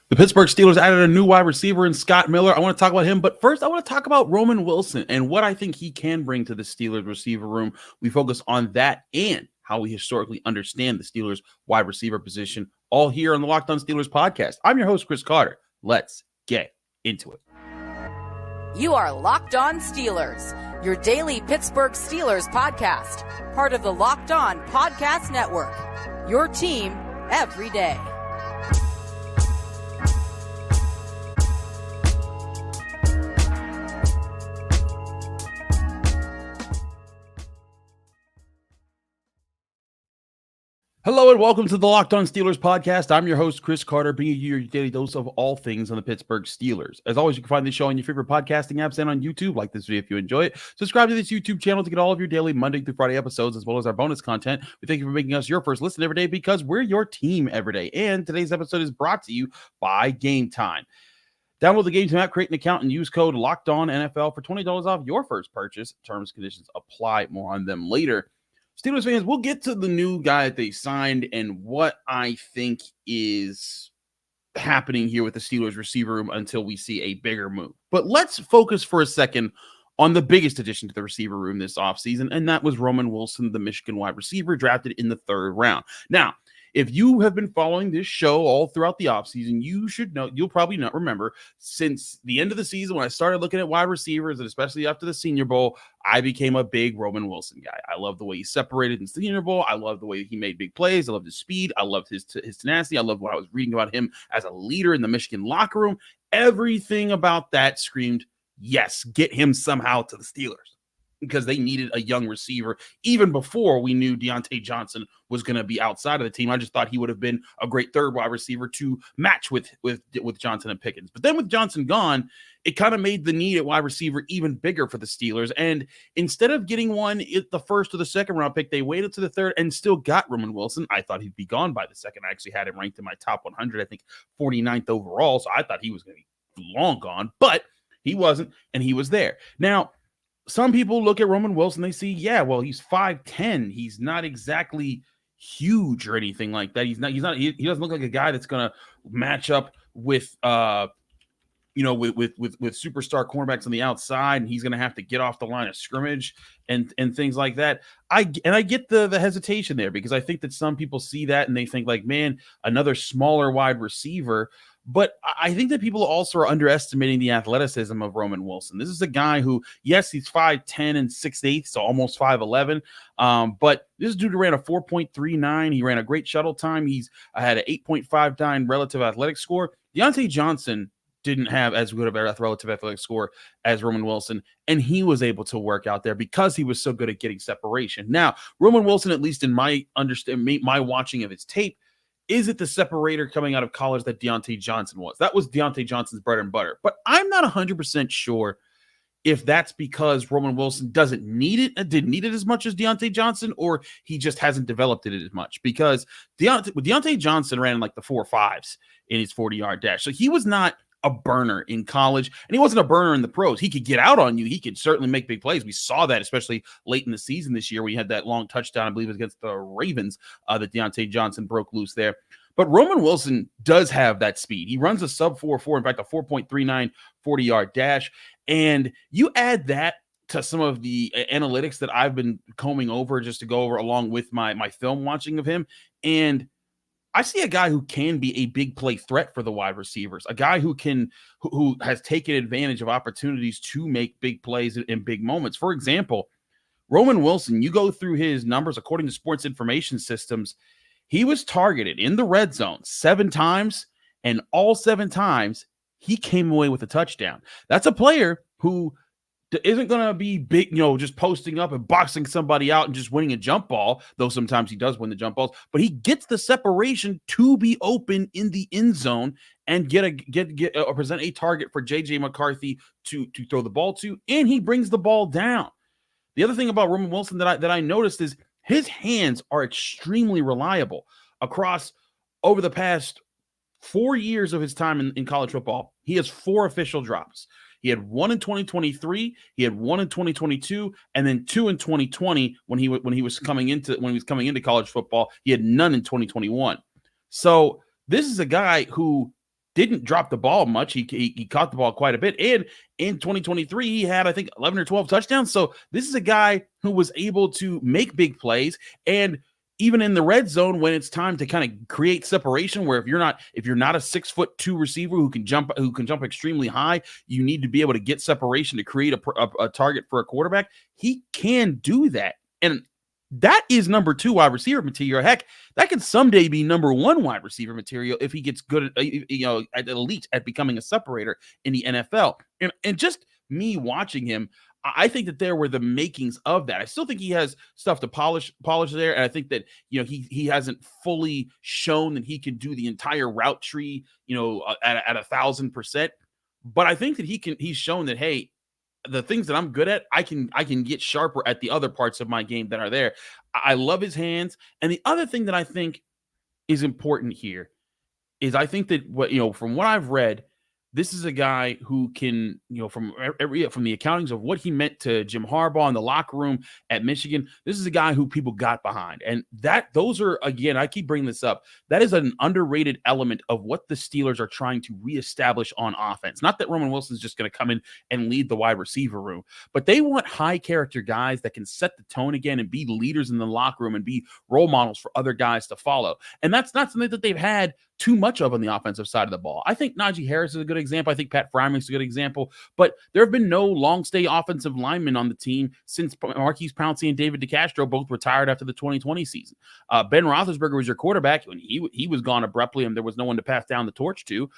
The Pittsburgh Steelers added a new wide receiver in Scott Miller. I want to talk about him, but first I want to talk about Roman Wilson and what I think he can bring to the Steelers receiver room. We focus on that and how we historically understand the Steelers wide receiver position, all here on the Locked On Steelers podcast. I'm your host, Chris Carter. Let's get into it. You are Locked On Steelers, your daily Pittsburgh Steelers podcast, part of the Locked On Podcast Network, your team every day. Hello and welcome to the Locked On Steelers podcast. I'm your host, Chris Carter, bringing you your daily dose of all things on the Pittsburgh Steelers. As always, you can find this show on your favorite podcasting apps and on YouTube. Like this video if you enjoy it. Subscribe to this YouTube channel to get all of your daily Monday through Friday episodes, as well as our bonus content. We thank you for making us your first listen every day because we're your team every day. And today's episode is brought to you by Game Time. Download the Game Time app, create an account, and use code LOCKEDONNFL for $20 off your first purchase. Terms and conditions apply. More on them later. Steelers fans, we'll get to the new guy that they signed and what I think is happening here with the Steelers receiver room until we see a bigger move. But let's focus for a second on the biggest addition to the receiver room this offseason, and that was Roman Wilson, the Michigan wide receiver, drafted in the 3rd round. Now, if you have been following this show all throughout the offseason, you should know, you'll probably not remember, since the end of the season when I started looking at wide receivers, and especially after the Senior Bowl, I became a big Roman Wilson guy. I love the way he separated in the Senior Bowl. I love the way he made big plays. I loved his speed. I loved his tenacity. I loved what I was reading about him as a leader in the Michigan locker room. Everything about that screamed, yes, get him somehow to the Steelers, because they needed a young receiver even before we knew Diontae Johnson was going to be outside of the team. I just thought he would have been a great 3rd wide receiver to match with Johnson and Pickens. But then with Johnson gone, it kind of made the need at wide receiver even bigger for the Steelers. And instead of getting one at the 1st or the 2nd round pick, they waited to the 3rd and still got Roman Wilson. I thought he'd be gone by the 2nd. I actually had him ranked in my top 100, I think 49th overall. So I thought he was going to be long gone, but he wasn't, and he was there. Now, some people look at Roman Wilson, they see, yeah, well, he's 5'10". He's not exactly huge or anything like that. He doesn't look like a guy that's going to match up with superstar cornerbacks on the outside, and he's going to have to get off the line of scrimmage and things like that. I get the hesitation there, because I think that some people see that and they think like, man, another smaller wide receiver. But I think that people also are underestimating the athleticism of Roman Wilson. This is a guy who, yes, he's 5'10" and 6'8", so almost 5'11". But this dude ran a 4.39. He ran a great shuttle time. He's had an 8.59 relative athletic score. Diontae Johnson didn't have as good of a relative athletic score as Roman Wilson, and he was able to work out there because he was so good at getting separation. Now, Roman Wilson, at least in my watching of his tape, is it the separator coming out of college that Diontae Johnson was? That was Diontae Johnson's bread and butter. But I'm not 100% sure if that's because Roman Wilson didn't need it as much as Diontae Johnson, or he just hasn't developed it as much. Because Diontae Johnson ran like the 4.5s in his 40-yard dash. So he was not a burner in college, and he wasn't a burner in the pros. He could get out on you. He could certainly make big plays. We saw that, especially late in the season this year, where he had that long touchdown, I believe it was against the Ravens, that Diontae Johnson broke loose there. But Roman Wilson does have that speed. He runs a sub 4.4, in fact, a 4.39 40-yard dash. And you add that to some of the analytics that I've been combing over just to go over along with my film watching of him, and I see a guy who can be a big play threat for the wide receivers, a guy who has taken advantage of opportunities to make big plays in big moments. For example, Roman Wilson, you go through his numbers according to Sports Information Systems, he was targeted in the red zone 7 times, and all 7 times he came away with a touchdown. That's a player who isn't going to be big, just posting up and boxing somebody out and just winning a jump ball, though sometimes he does win the jump balls, but he gets the separation to be open in the end zone and present a target for J.J. McCarthy to throw the ball to, and he brings the ball down. The other thing about Roman Wilson that I noticed is his hands are extremely reliable across over the past 4 years of his time in college football. He has 4 official drops. He had 1 in 2023, he had 1 in 2022, and then 2 in 2020 when he was coming into college football. He had none in 2021. So this is a guy who didn't drop the ball much. He caught the ball quite a bit. And in 2023, he had, I think, 11 or 12 touchdowns. So this is a guy who was able to make big plays. And even in the red zone, when it's time to kind of create separation, where if you're not a 6'2" receiver who can jump extremely high, you need to be able to get separation to create a target for a quarterback. He can do that. And that is number 2 wide receiver material. Heck, that could someday be number 1 wide receiver material if he gets good at, at elite at becoming a separator in the NFL. And just me watching him, I think that there were the makings of that. I still think he has stuff to polish there. And I think that, he hasn't fully shown that he can do the entire route tree, at 1,000%. But I think that he's shown that, hey, the things that I'm good at, I can get sharper at the other parts of my game that are there. I love his hands. And the other thing that I think is important here is I think that from what I've read, this is a guy who can, from the accountings of what he meant to Jim Harbaugh in the locker room at Michigan, this is a guy who people got behind. And those are, again, I keep bringing this up, that is an underrated element of what the Steelers are trying to reestablish on offense. Not that Roman Wilson's just going to come in and lead the wide receiver room, but they want high character guys that can set the tone again and be leaders in the locker room and be role models for other guys to follow. And that's not something that they've had too much of on the offensive side of the ball. I think Najee Harris is a good example. I think Pat Fryermuth's a good example, but there have been no long-stay offensive linemen on the team since Marquise Pouncey and David DeCastro both retired after the 2020 season. Ben Roethlisberger was your quarterback, and he was gone abruptly, and there was no one to pass down the torch to.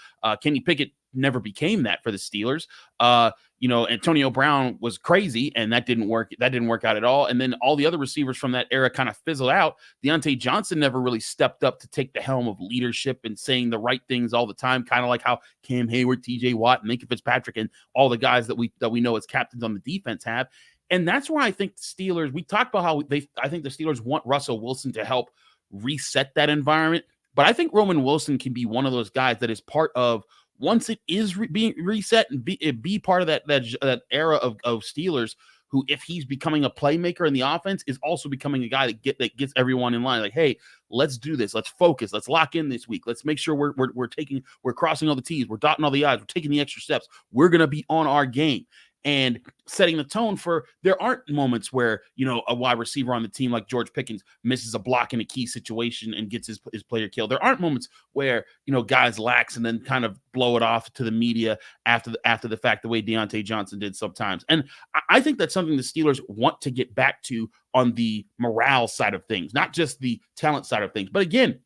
Kenny Pickett never became that for the Steelers. Antonio Brown was crazy, and that didn't work. That didn't work out at all. And then all the other receivers from that era kind of fizzled out. Deontay Johnson never really stepped up to take the helm of leadership and saying the right things all the time, kind of like how Cam Hayward, TJ Watt, and Minka Fitzpatrick, and all the guys that we know as captains on the defense have. And that's where I think the Steelers, we talked about how I think the Steelers want Russell Wilson to help reset that environment. But I think Roman Wilson can be one of those guys that is part of, once it is being reset, and be part of that era of Steelers, who, if he's becoming a playmaker in the offense, is also becoming a guy that gets everyone in line. Like, hey, let's do this. Let's focus. Let's lock in this week. Let's make sure we're crossing all the T's. We're dotting all the I's. We're taking the extra steps. We're going to be on our game. And setting the tone for, there aren't moments where, a wide receiver on the team like George Pickens misses a block in a key situation and gets his player killed. There aren't moments where, guys lax and then kind of blow it off to the media after the fact, the way Deontay Johnson did sometimes. And I think that's something the Steelers want to get back to on the morale side of things, not just the talent side of things. But again,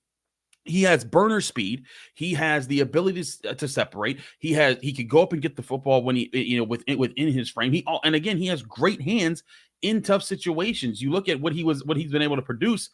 he has burner speed. He has the ability to separate. He could go up and get the football when within his frame. He has great hands in tough situations. You look at what he's been able to produce.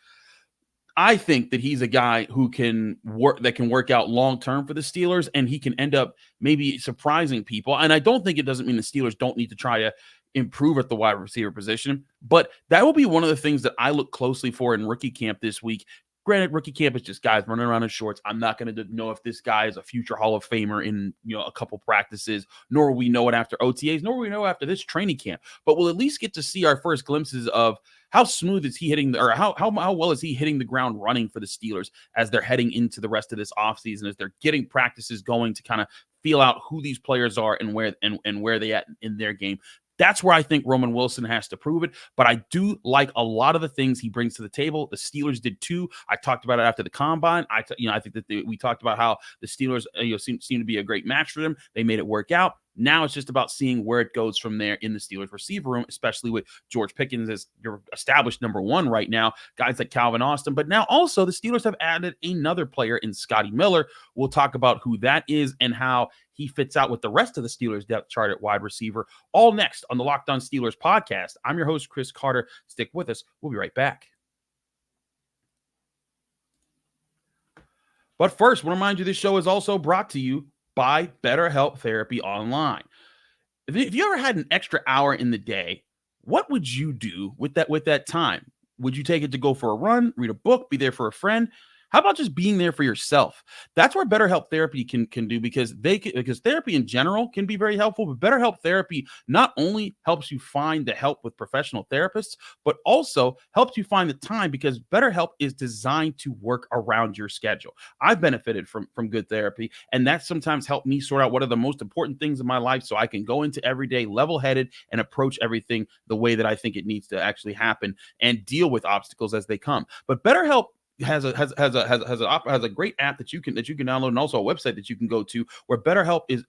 I think that he's a guy who can work out long term for the Steelers, and he can end up maybe surprising people. And I don't think it doesn't mean the Steelers don't need to try to improve at the wide receiver position, but that will be one of the things that I look closely for in rookie camp this week. Granted, rookie camp is just guys running around in shorts. I'm not going to know if this guy is a future Hall of Famer in a couple practices, nor will we know it after OTAs, nor will we know after this training camp. But we'll at least get to see our first glimpses of how smooth is he hitting, or how well is he hitting the ground running for the Steelers as they're heading into the rest of this offseason, as they're getting practices going to kind of feel out who these players are and where they at in their game. That's where I think Roman Wilson has to prove it. But I do like a lot of the things he brings to the table. The Steelers did too. I talked about it after the combine. I think that we talked about how the Steelers seem to be a great match for them. They made it work out. Now it's just about seeing where it goes from there in the Steelers receiver room, especially with George Pickens as your established number 1 right now, guys like Calvin Austin. But now also the Steelers have added another player in Scotty Miller. We'll talk about who that is and how he fits out with the rest of the Steelers depth chart at wide receiver, all next on the Locked On Steelers podcast. I'm your host, Chris Carter. Stick with us. We'll be right back. But first, I want to remind you this show is also brought to you by BetterHelp Therapy Online. If you ever had an extra hour in the day, what would you do with that time? Would you take it to go for a run, read a book, be there for a friend? How about just being there for yourself? That's where BetterHelp therapy can do, because because therapy in general can be very helpful, but BetterHelp therapy not only helps you find the help with professional therapists, but also helps you find the time, because BetterHelp is designed to work around your schedule. I've benefited from good therapy, and that sometimes helped me sort out what are the most important things in my life, so I can go into every day level-headed and approach everything the way that I think it needs to actually happen and deal with obstacles as they come. But BetterHelp has a great app that you can download, and also a website that you can go to, where BetterHelp is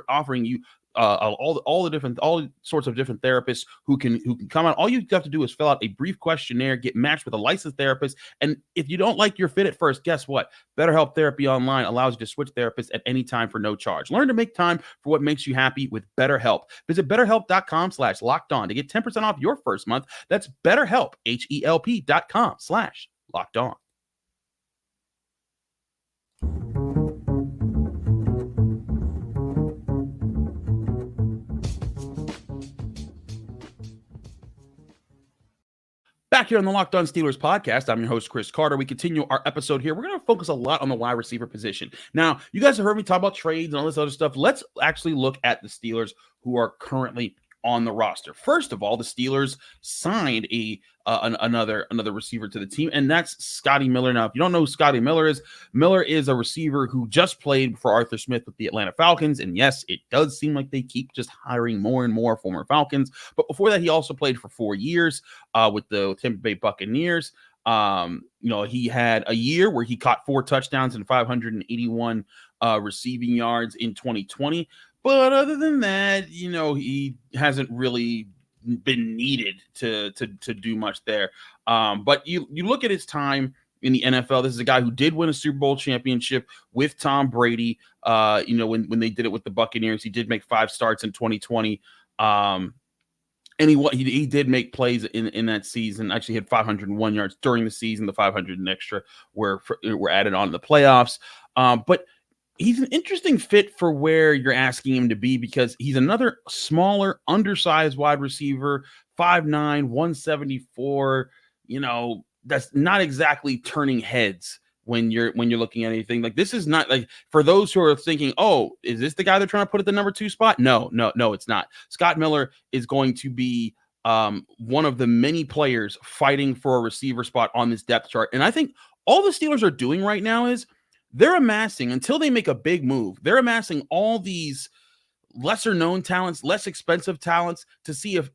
offering you all sorts of different therapists who can come out. All you have to do is fill out a brief questionnaire, get matched with a licensed therapist, and if you don't like your fit at first, guess what? BetterHelp Therapy Online allows you to switch therapists at any time for no charge. Learn to make time for what makes you happy with BetterHelp. Visit BetterHelp.com/lockedon to get 10% off your first month. That's BetterHelp, HELP.com/lockedon. Back here on the Locked On Steelers podcast, I'm your host, Chris Carter. We continue our episode here. We're going to focus a lot on the wide receiver position. Now, you guys have heard me talk about trades and all this other stuff. Let's actually look at the Steelers who are currently on the roster. First of all, the Steelers signed another receiver to the team, and that's Scotty Miller. Now, if you don't know who Scotty Miller is a receiver who just played for Arthur Smith with the Atlanta Falcons. And yes, it does seem like they keep just hiring more and more former Falcons. But before that, he also played for 4 years with the Tampa Bay Buccaneers. He had a year where he caught 4 touchdowns and 581 receiving yards in 2020. But other than that, he hasn't really been needed to do much there. But you look at his time in the NFL. This is a guy who did win a Super Bowl championship with Tom Brady. When they did it with the Buccaneers, he did make 5 starts in 2020. And he did make plays in that season. Actually, had 501 yards during the season. The 500 and extra were added on in the playoffs. But he's an interesting fit for where you're asking him to be, because he's another smaller, undersized wide receiver, 5'9", 174. That's not exactly turning heads when you're looking at anything. Like, this is not like, for those who are thinking, oh, is this the guy they're trying to put at the number 2 spot? No, it's not. Scott Miller is going to be one of the many players fighting for a receiver spot on this depth chart. And I think all the Steelers are doing right now is they're amassing, until they make a big move, they're amassing all these lesser known talents, less expensive talents, to see if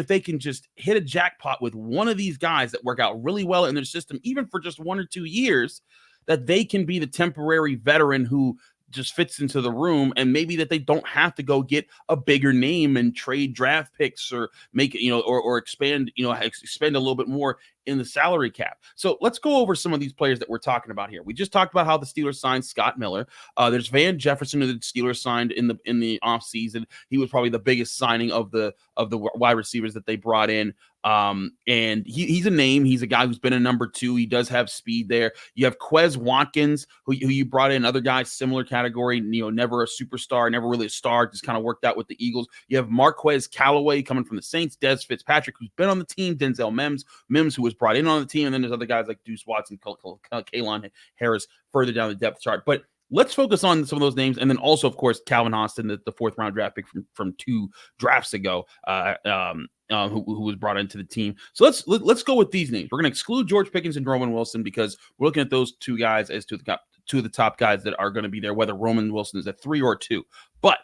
they can just hit a jackpot with one of these guys that work out really well in their system, even for just 1 or 2 years, that they can be the temporary veteran who just fits into the room, and maybe that they don't have to go get a bigger name and trade draft picks or make it, or expand a little bit more in the salary cap. So let's go over some of these players that we're talking about here. We just talked about how the Steelers signed Scott Miller. There's Van Jefferson, who the Steelers signed in the offseason. He was probably the biggest signing of the wide receivers that they brought in. And he's a name. He's a guy who's been a number 2. He does have speed there. You have Quez Watkins, who you brought in, another guy, similar category, never a superstar, never really a star, just kind of worked out with the Eagles. You have Marquez, Callaway coming from the Saints, Dez Fitzpatrick, who's been on the team, Denzel Mims, who was brought in on the team, and then there's other guys like Deuce Watson, Kalon Harris further down the depth chart. But let's focus on some of those names, and then also, of course, Calvin Austin, the 4th round draft pick from 2 drafts ago, who was brought into the team. So let's go with these names. We're going to exclude George Pickens and Roman Wilson, because we're looking at those 2 guys as two of the top guys that are going to be there, whether Roman Wilson is at 3 or 2. But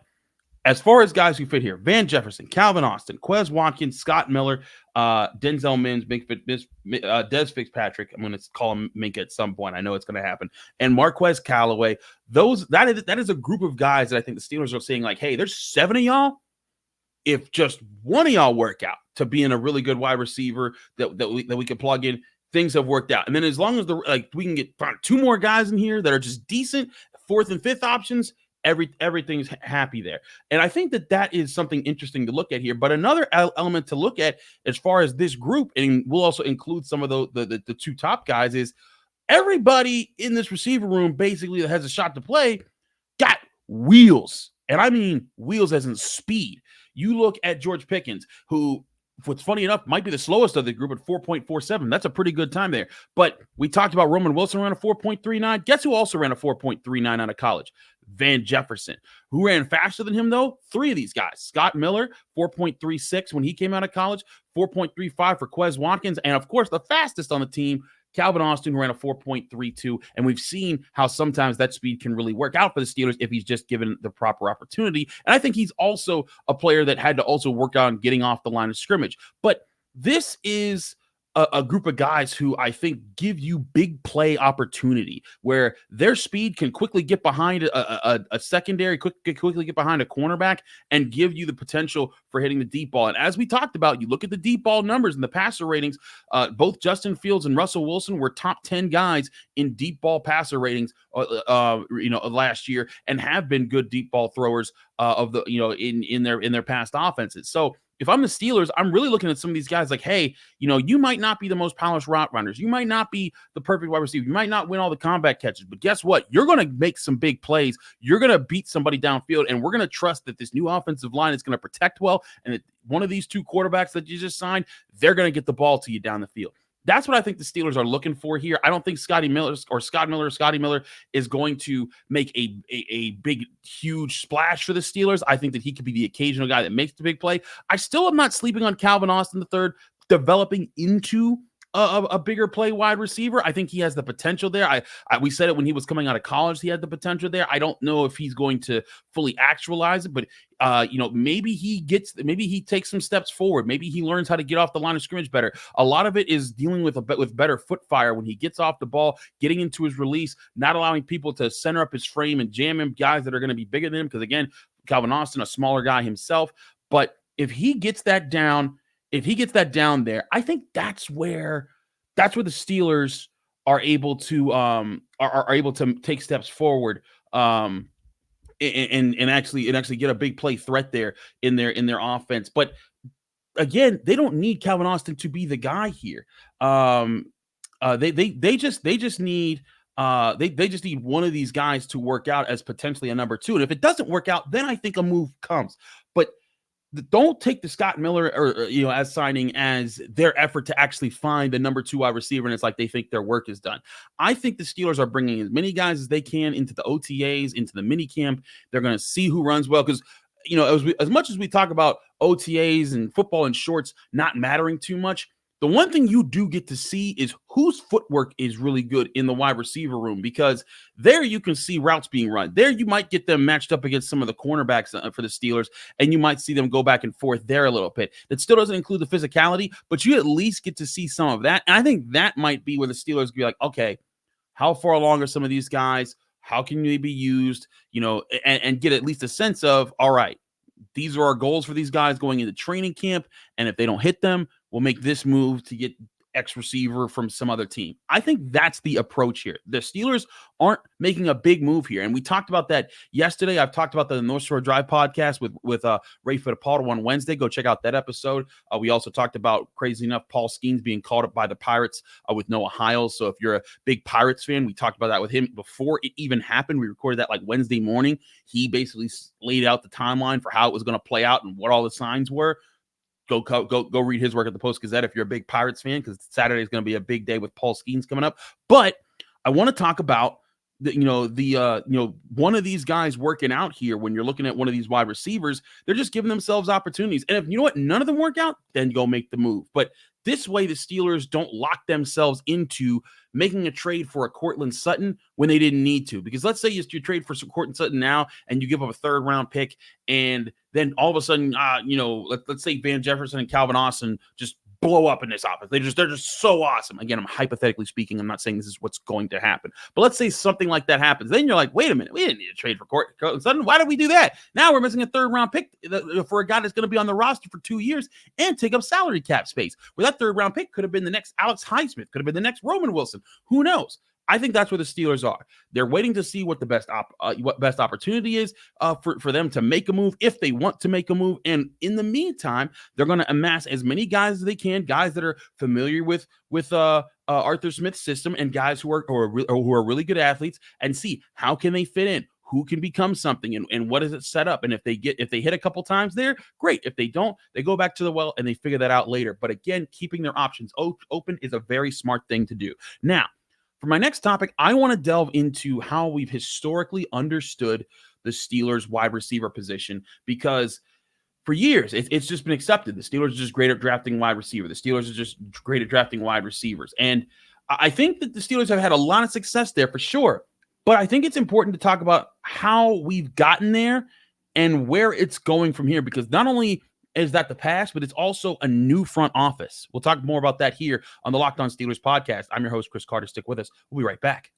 as far as guys who fit here, Van Jefferson, Calvin Austin, Quez Watkins, Scott Miller, Denzel Mims, Dez Fitzpatrick. I'm going to call him Mink at some point. I know it's going to happen. And Marquez Callaway. That is a group of guys that I think the Steelers are saying, like, hey, there's 7 of y'all. If just one of y'all work out to being a really good wide receiver that we can plug in, things have worked out. And then as long as we can get 2 more guys in here that are just decent 4th and 5th options, everything's happy there. And I think that is something interesting to look at here. But another element to look at as far as this group, and we'll also include some of the 2 top guys, is everybody in this receiver room basically that has a shot to play got wheels. And I mean wheels as in speed. You look at George Pickens, who what's funny enough, might be the slowest of the group at 4.47. That's a pretty good time there. But we talked about Roman Wilson ran a 4.39. Guess who also ran a 4.39 out of college? Van Jefferson. Who ran faster than him, though? Three of these guys. Scott Miller, 4.36 when he came out of college, 4.35 for Quez Watkins, and, of course, the fastest on the team, Calvin Austin, who ran a 4.32, and we've seen how sometimes that speed can really work out for the Steelers if he's just given the proper opportunity. And I think he's also a player that had to also work on getting off the line of scrimmage. But this is a group of guys who I think give you big play opportunity, where their speed can quickly get behind a secondary, quickly get behind a cornerback, and give you the potential for hitting the deep ball. And as we talked about, you look at the deep ball numbers and the passer ratings, both Justin Fields and Russell Wilson were top 10 guys in deep ball passer ratings, last year, and have been good deep ball throwers in their past offenses. So if I'm the Steelers, I'm really looking at some of these guys like, hey, you might not be the most polished route runners. You might not be the perfect wide receiver. You might not win all the combat catches, but guess what? You're going to make some big plays. You're going to beat somebody downfield, and we're going to trust that this new offensive line is going to protect well, and that one of these two quarterbacks that you just signed, they're going to get the ball to you down the field. That's what I think the Steelers are looking for here. I don't think Scotty Miller is going to make a big, huge splash for the Steelers. I think that he could be the occasional guy that makes the big play. I still am not sleeping on Calvin Austin III developing into a bigger play wide receiver. I think he has the potential there. We said it when he was coming out of college, he had the potential there. I don't know if he's going to fully actualize it, but maybe he takes some steps forward. Maybe he learns how to get off the line of scrimmage better. A lot of it is dealing with better foot fire when he gets off the ball, getting into his release, not allowing people to center up his frame and jam him, guys that are going to be bigger than him. Because again, Calvin Austin, a smaller guy himself, but if he gets that down there, I think that's where the Steelers are able to take steps forward and actually get a big play threat there in their offense. But again, they don't need Calvin Austin to be the guy here. They just need one of these guys to work out as potentially a number two. And if it doesn't work out, then I think a move comes. But don't take the Scott Miller as signing as their effort to actually find the number two wide receiver, and it's like they think their work is done. I think the Steelers are bringing as many guys as they can into the OTAs, into the mini camp. They're going to see who runs well, because as much as we talk about OTAs and football and shorts not mattering too much, the one thing you do get to see is whose footwork is really good in the wide receiver room, because there you can see routes being run. There you might get them matched up against some of the cornerbacks for the Steelers, and you might see them go back and forth there a little bit. That still doesn't include the physicality, but you at least get to see some of that. And I think that might be where the Steelers be like, okay, how far along are some of these guys? How can they be used? And get at least a sense of, all right, these are our goals for these guys going into training camp, and if they don't hit them, we'll make this move to get X receiver from some other team. I think that's the approach here. The Steelers aren't making a big move here. And we talked about that yesterday. I've talked about the North Shore Drive podcast with Ray Fittipaldo on Wednesday. Go check out that episode. We also talked about, crazy enough, Paul Skeens being called up by the Pirates with Noah Hiles. So if you're a big Pirates fan, we talked about that with him before it even happened. We recorded that like Wednesday morning. He basically laid out the timeline for how it was going to play out and what all the signs were. Go read his work at the Post-Gazette if you're a big Pirates fan, because Saturday is going to be a big day with Paul Skeens coming up. But I want to talk about one of these guys working out here. When you're looking at one of these wide receivers, they're just giving themselves opportunities. And if none of them work out, then go make the move. But this way, the Steelers don't lock themselves into making a trade for a Courtland Sutton when they didn't need to. Because let's say you trade for some Courtland Sutton now and you give up a third-round pick, and then all of a sudden, let's say Van Jefferson and Calvin Austin just blow up in this offense. They're just so awesome. Again, I'm hypothetically speaking. I'm not saying this is what's going to happen. But let's say something like that happens. Then you're like, wait a minute. We didn't need to trade for Courtland Sutton. Why did we do that? Now we're missing a third-round pick for a guy that's going to be on the roster for 2 years and take up salary cap space. Where that third-round pick could have been the next Alex Highsmith, could have been the next Roman Wilson. Who knows? I think that's where the Steelers are. They're waiting to see what the best opportunity is for them to make a move, if they want to make a move. And in the meantime, they're going to amass as many guys as they can, guys that are familiar with Arthur Smith's system, and guys who are really good athletes, and see how can they fit in. who can become something and what does it set up. And if they hit a couple times there, great. If they don't, they go back to the well and they figure that out later. But again, keeping their options open is a very smart thing to do. Now, for my next topic, I want to delve into how we've historically understood the Steelers wide receiver position, because for years, it's just been accepted. The Steelers are just great at drafting wide receiver. The Steelers are just great at drafting wide receivers. And I think that the Steelers have had a lot of success there for sure. But I think it's important to talk about how we've gotten there and where it's going from here, because not only is that the past, but it's also a new front office. We'll talk more about that here on the Locked On Steelers podcast. I'm your host, Chris Carter. Stick with us. We'll be right back.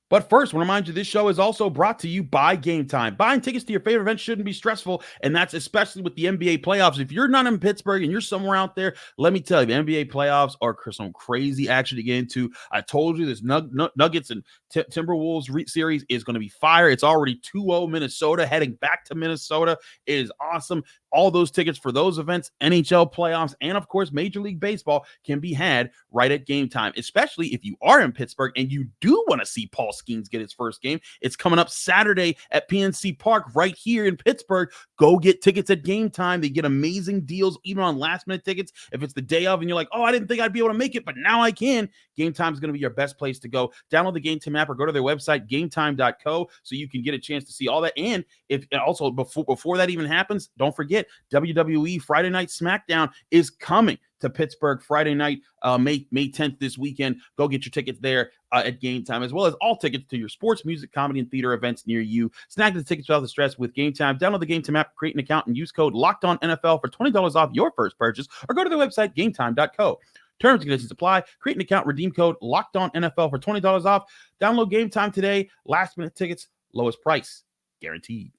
But first, I want to remind you this show is also brought to you by Game Time. Buying tickets to your favorite events shouldn't be stressful, and that's especially with the NBA playoffs. If you're not in Pittsburgh and you're somewhere out there, let me tell you, the NBA playoffs are some crazy action to get into. I told you this Nuggets and Timberwolves series is going to be fire. It's already 2-0 Minnesota, heading back to Minnesota. It is awesome. All those tickets for those events, NHL playoffs, and of course, Major League Baseball can be had right at Game Time, especially if you are in Pittsburgh and you do want to see Paul Skeens get his first game. It's coming up Saturday at PNC Park right here in Pittsburgh. Go get tickets at Game Time. They get amazing deals even on last-minute tickets. If it's the day of and you're like, oh, I didn't think I'd be able to make it, but now I can. Game Time is going to be your best place to go. Download the Game Time app or go to their website, gametime.co, so you can get a chance to see all that. And if also before that even happens, don't forget, WWE Friday Night SmackDown is coming to Pittsburgh Friday night, May 10th this weekend. Go get your tickets there at Game Time, as well as all tickets to your sports, music, comedy, and theater events near you. Snag the tickets without the stress with Game Time. Download the Game Time app, create an account, and use code LOCKEDONNFL for $20 off your first purchase, or go to the website, gametime.co. Terms and conditions apply. Create an account, redeem code LOCKEDONNFL for $20 off. Download Game Time today. Last minute tickets, lowest price, guaranteed.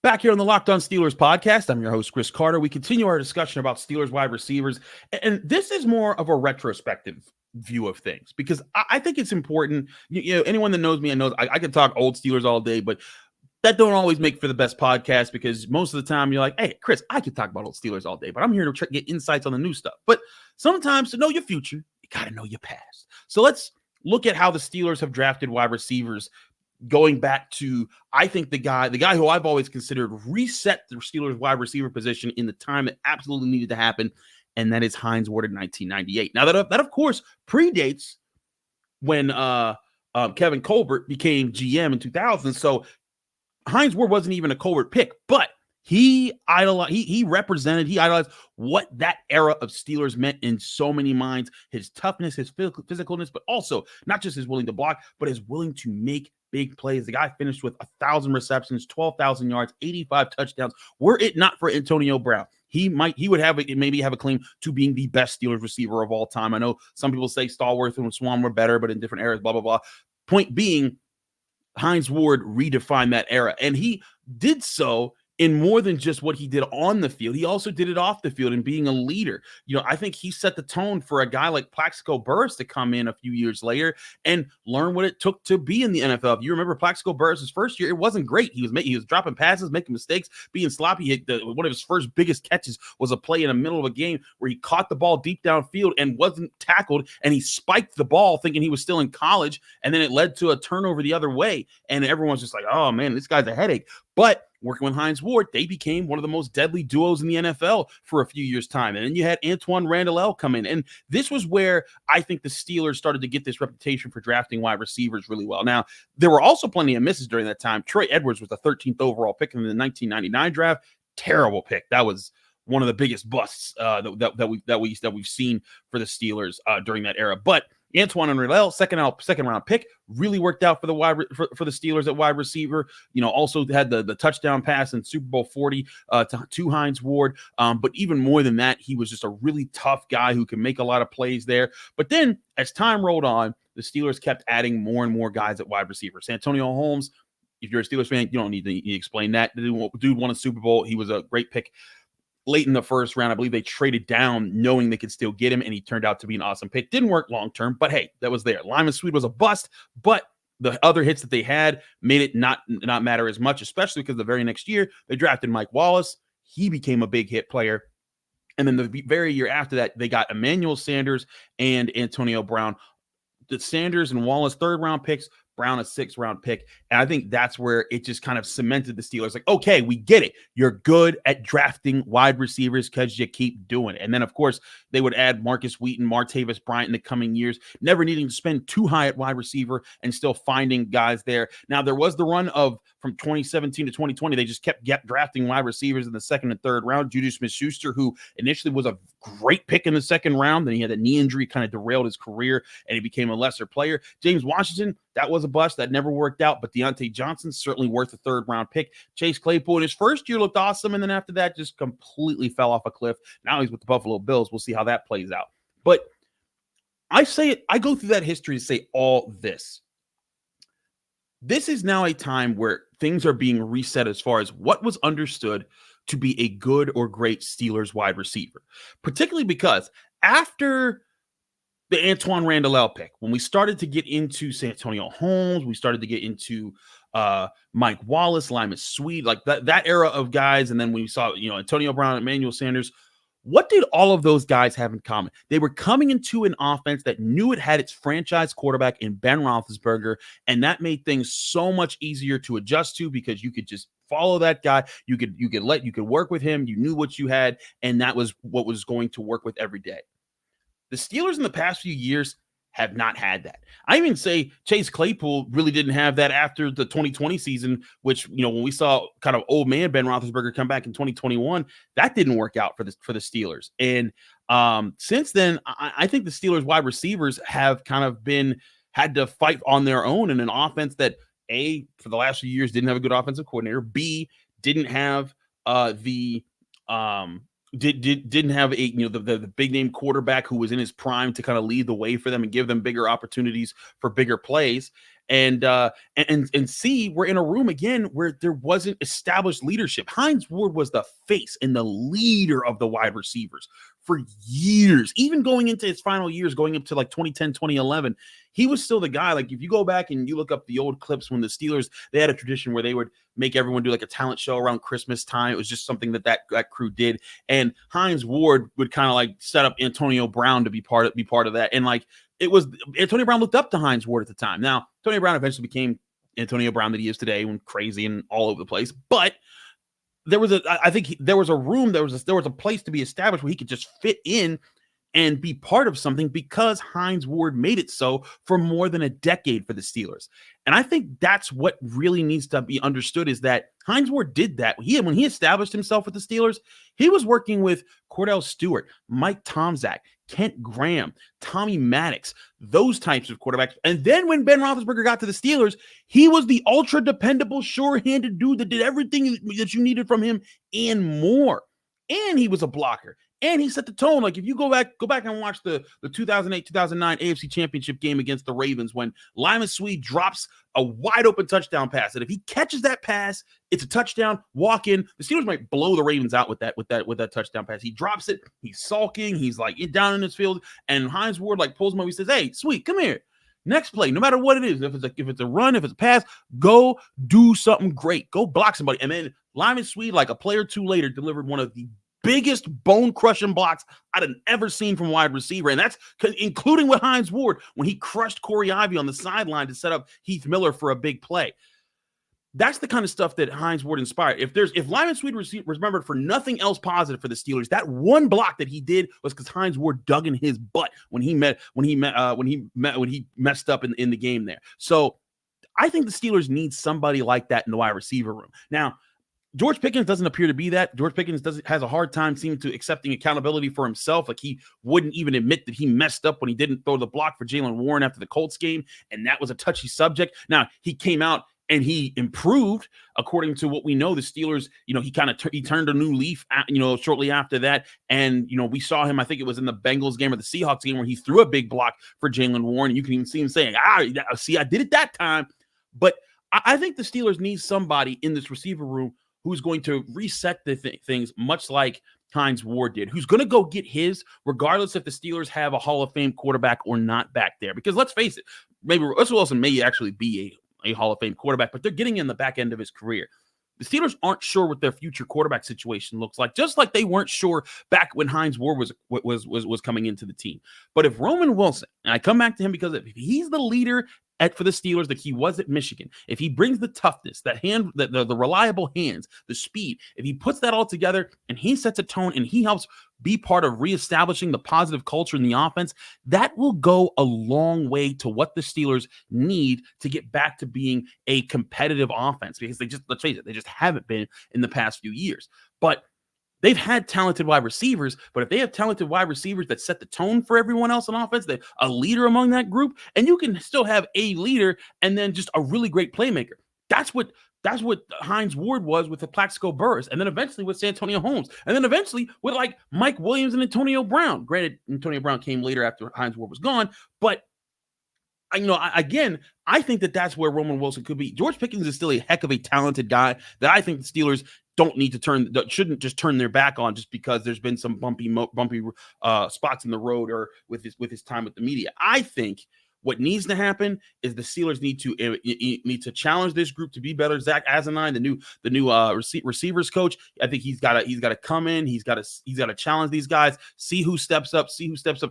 Back here on the Locked On Steelers podcast, I'm your host, Chris Carter. We continue our discussion about Steelers wide receivers, and this is more of a retrospective view of things, because I think it's important. You know, anyone that knows me and knows I could talk old Steelers all day, but that don't always make for the best podcast, because most of the time you're like, hey, Chris, I could talk about old Steelers all day, but I'm here to get insights on the new stuff. But sometimes to know your future, you got to know your past. So let's look at how the Steelers have drafted wide receivers, going back to, I think, the guy who I've always considered reset the Steelers wide receiver position in the time it absolutely needed to happen, and that is Hines Ward in 1998. Now, that of course predates when Kevin Colbert became GM in 2000. So Hines Ward wasn't even a Colbert pick, but he idolized what that era of Steelers meant in so many minds. His toughness, his physicalness, but also not just his willing to block, but his willing to make big plays. The guy finished with 1,000 receptions, 12,000 yards, 85 touchdowns. Were it not for Antonio Brown, he would maybe have a claim to being the best Steelers receiver of all time. I know some people say Stallworth and Swan were better, but in different eras, blah, blah, blah. Point being, Hines Ward redefined that era, and he did so in more than just what he did on the field. He also did it off the field and being a leader. You know, I think he set the tone for a guy like Plaxico Burress to come in a few years later and learn what it took to be in the NFL. If you remember Plaxico Burress's first year, it wasn't great. He was dropping passes, making mistakes, being sloppy. One of his first biggest catches was a play in the middle of a game where he caught the ball deep downfield and wasn't tackled, and he spiked the ball thinking he was still in college, and then it led to a turnover the other way, and everyone's just like, oh man, this guy's a headache. But working with Hines Ward, they became one of the most deadly duos in the NFL for a few years' time. And then you had Antoine Randall come in. And this was where I think the Steelers started to get this reputation for drafting wide receivers really well. Now, there were also plenty of misses during that time. Troy Edwards was the 13th overall pick in the 1999 draft. Terrible pick. That was one of the biggest busts that we've seen for the Steelers during that era. But Antoine Randall, second round pick, really worked out for the Steelers at wide receiver. You know, also had the touchdown pass in Super Bowl 40 to Hines Ward. But even more than that, he was just a really tough guy who can make a lot of plays there. But then as time rolled on, the Steelers kept adding more and more guys at wide receiver. Santonio Holmes, if you're a Steelers fan, you don't need to explain that. The dude won a Super Bowl. He was a great pick. Late in the first round, I believe they traded down knowing they could still get him, and he turned out to be an awesome pick. Didn't work long-term, but hey, that was there. Lyman Sweet was a bust, but the other hits that they had made it not matter as much, especially because the very next year they drafted Mike Wallace. He became a big hit player. And then the very year after that, they got Emmanuel Sanders and Antonio Brown. The Sanders and Wallace 3rd-round picks, Brown a 6th-round pick. And I think that's where it just kind of cemented the Steelers. Like, okay, we get it. You're good at drafting wide receivers because you keep doing it. And then, of course, they would add Marcus Wheaton, Martavis Bryant in the coming years, never needing to spend too high at wide receiver and still finding guys there. Now, there was the run of from 2017 to 2020. They just kept drafting wide receivers in the 2nd and 3rd round. Juju Smith-Schuster, who initially was a great pick in the 2nd round, then he had a knee injury, kind of derailed his career, and he became a lesser player. James Washington, that was a bust. That never worked out, but Deontay Johnson, certainly worth a 3rd-round pick. Chase Claypool in his first year looked awesome, and then after that just completely fell off a cliff. Now he's with the Buffalo Bills. We'll see how that plays out. But I go through that history to say all this. This is now a time where things are being reset as far as what was understood to be a good or great Steelers wide receiver, particularly because after the Antoine Randall pick, when we started to get into Santonio Holmes, we started to get into Mike Wallace, Limas Sweed, like that era of guys. And then when we saw, Antonio Brown, Emmanuel Sanders, what did all of those guys have in common? They were coming into an offense that knew it had its franchise quarterback in Ben Roethlisberger, and that made things so much easier to adjust to because you could just follow that guy. You could work with him. You knew what you had, and that was what was going to work with every day. The Steelers in the past few years have not had that. I even say Chase Claypool really didn't have that after the 2020 season, which, when we saw kind of old man Ben Roethlisberger come back in 2021, that didn't work out for the Steelers. And since then, I think the Steelers wide receivers have kind of had to fight on their own in an offense that A, for the last few years, didn't have a good offensive coordinator, B, didn't have didn't have the big name quarterback who was in his prime to kind of lead the way for them and give them bigger opportunities for bigger plays. And C, we're in a room again where there wasn't established leadership. Hines Ward was the face and the leader of the wide receivers for years, even going into his final years, going up to like 2010, 2011. He was still the guy. Like if you go back and you look up the old clips when the Steelers, they had a tradition where they would make everyone do like a talent show around Christmas time. It was just something that crew did. And Hines Ward would kind of like set up Antonio Brown to be part of that. And like it was Antonio Brown looked up to Hines Ward at the time. Now, Antonio Brown eventually became Antonio Brown that he is today, went crazy and all over the place. But there was a room, there was a place to be established where he could just fit in and be part of something because Hines Ward made it so for more than a decade for the Steelers. And I think that's what really needs to be understood is that Hines Ward did that. When he established himself with the Steelers, he was working with Cordell Stewart, Mike Tomczak, Kent Graham, Tommy Maddox, those types of quarterbacks. And then when Ben Roethlisberger got to the Steelers, he was the ultra dependable, sure-handed dude that did everything that you needed from him and more. And he was a blocker. And he set the tone. Like if you go back and watch the 2008-2009 AFC Championship game against the Ravens when Limas Sweed drops a wide open touchdown pass. And if he catches that pass, it's a touchdown, walk in. The Steelers might blow the Ravens out with that touchdown pass. He drops it. He's sulking. He's like down in his field. And Hines Ward like pulls him up. He says, "Hey, Sweet, come here. Next play, no matter what it is, if it's a run, if it's a pass, go do something great. Go block somebody." And then Limas Sweed, like a play or two later, delivered one of the biggest bone-crushing blocks I'd ever seen from wide receiver. And that's including with Hines Ward when he crushed Corey Ivy on the sideline to set up Heath Miller for a big play. That's the kind of stuff that Hines Ward inspired. If Limas Sweed was remembered for nothing else positive for the Steelers, that one block that he did was because Hines Ward dug in his butt when he messed up in the game there. So I think the Steelers need somebody like that in the wide receiver room. Now, George Pickens doesn't appear to be that. George Pickens has a hard time seeming to accepting accountability for himself. Like he wouldn't even admit that he messed up when he didn't throw the block for Jaylen Warren after the Colts game, and that was a touchy subject. Now, he came out and he improved according to what we know. The Steelers, he turned a new leaf, shortly after that. And, we saw him, I think it was in the Bengals game or the Seahawks game where he threw a big block for Jaylen Warren. You can even see him saying, see, I did it that time. But I think the Steelers need somebody in this receiver room who's going to reset the things much like Hines Ward did, who's going to go get his, regardless if the Steelers have a Hall of Fame quarterback or not back there. Because let's face it, maybe Russell Wilson may actually be a Hall of Fame quarterback, but they're getting in the back end of his career. The Steelers aren't sure what their future quarterback situation looks like, just like they weren't sure back when Hines Ward was coming into the team. But if Roman Wilson, and I come back to him because if he's the leader for the Steelers like he was at Michigan, if he brings the toughness, the reliable hands, the speed, if he puts that all together and he sets a tone and he helps be part of reestablishing the positive culture in the offense, that will go a long way to what the Steelers need to get back to being a competitive offense, because let's face it, they just haven't been in the past few years. But they've had talented wide receivers, but if they have talented wide receivers that set the tone for everyone else on offense, that a leader among that group, and you can still have a leader and then just a really great playmaker. That's what Hines Ward was with the Plaxico Burress, and then eventually with Santonio Holmes, and then eventually with like Mike Williams and Antonio Brown. Granted, Antonio Brown came later after Hines Ward was gone, but I think that's where Roman Wilson could be. George Pickens is still a heck of a talented guy that I think the Steelers shouldn't just turn their back on just because there's been some bumpy spots in the road or with his time with the media. I think what needs to happen is the Steelers need to challenge this group to be better. Zach Azenine, the new receivers coach, I think he's got to come in. He's got to challenge these guys, see who steps up,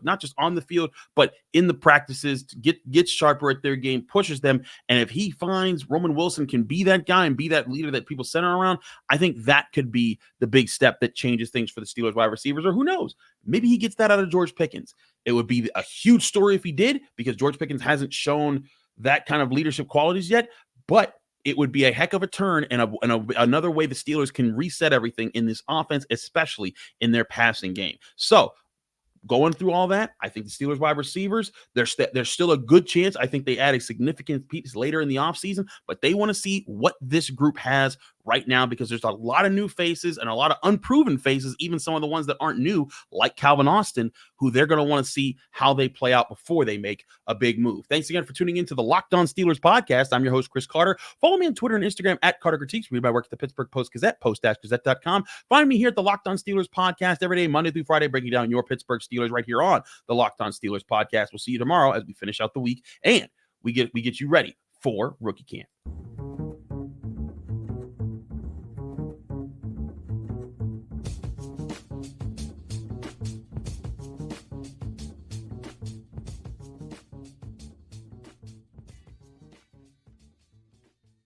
not just on the field but in the practices, to get sharper at their game, pushes them. And if he finds Roman Wilson can be that guy and be that leader that people center around, I think that could be the big step that changes things for the Steelers wide receivers. Or who knows? Maybe he gets that out of George Pickens. It would be a huge story if he did, because George Pickens hasn't shown that kind of leadership qualities yet, but it would be a heck of a turn and another way the Steelers can reset everything in this offense, especially in their passing game. So going through all that, I think the Steelers wide receivers, there's still a good chance. I think they add a significant piece later in the offseason, but they want to see what this group has right now, because there's a lot of new faces and a lot of unproven faces, even some of the ones that aren't new, like Calvin Austin, who they're going to want to see how they play out before they make a big move. Thanks again for tuning into the Locked On Steelers podcast. I'm your host, Chris Carter. Follow me on Twitter and Instagram at Carter Critiques. Read my work at the Pittsburgh Post-Gazette, post-gazette.com. Find me here at the Locked On Steelers podcast every day, Monday through Friday, breaking down your Pittsburgh Steelers right here on the Locked On Steelers podcast. We'll see you tomorrow as we finish out the week and we get you ready for rookie camp.